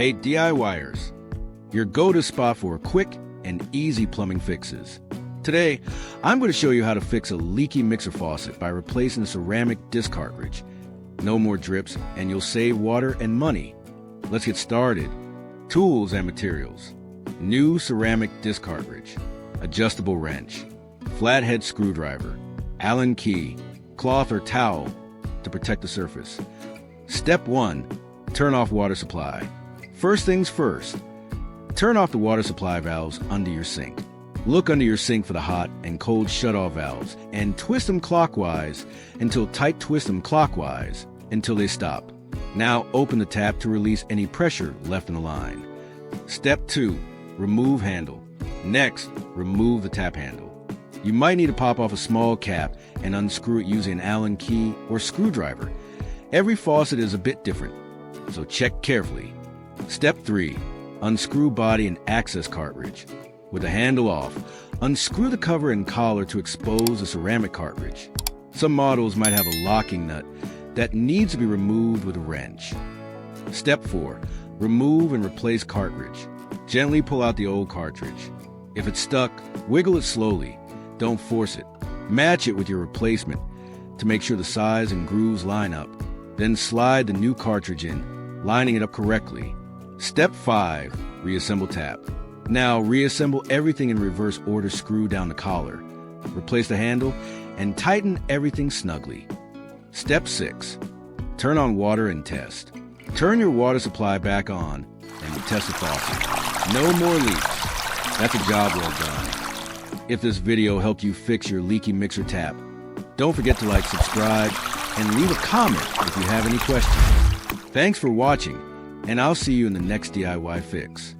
Hey DIYers, your go-to spot for quick and easy plumbing fixes. Today, I'm going to show you how to fix a leaky mixer faucet by replacing the ceramic disc cartridge. No more drips, and you'll save water and money. Let's get started. Tools and materials. New ceramic disc cartridge, adjustable wrench, flathead screwdriver, Allen key, cloth or towel to protect the surface. Step 1. Turn off water supply. First things first, turn off the water supply valves under your sink. Look under your sink for the hot and cold shutoff valves and twist them clockwise until they stop. Now open the tap to release any pressure left in the line. Step 2. Remove handle. Next, remove the tap handle. You might need to pop off a small cap and unscrew it using an Allen key or screwdriver. Every faucet is a bit different, so check carefully. Step 3. Unscrew body and access cartridge. With the handle off, unscrew the cover and collar to expose the ceramic cartridge. Some models might have a locking nut that needs to be removed with a wrench. Step 4. Remove and replace cartridge. Gently pull out the old cartridge. If it's stuck, wiggle it slowly. Don't force it. Match it with your replacement to make sure the size and grooves line up. Then slide the new cartridge in, lining it up correctly. Step 5. Reassemble tap. Now reassemble everything in reverse order. Screw down the collar, replace the handle, and tighten everything snugly. Step 6. Turn on water and test. Turn your water supply back on and test the faucet. No more leaks. That's a job well done. If this video helped you fix your leaky mixer tap, don't forget to like, subscribe, and leave a comment if you have any questions. Thanks for watching, and I'll see you in the next DIY fix.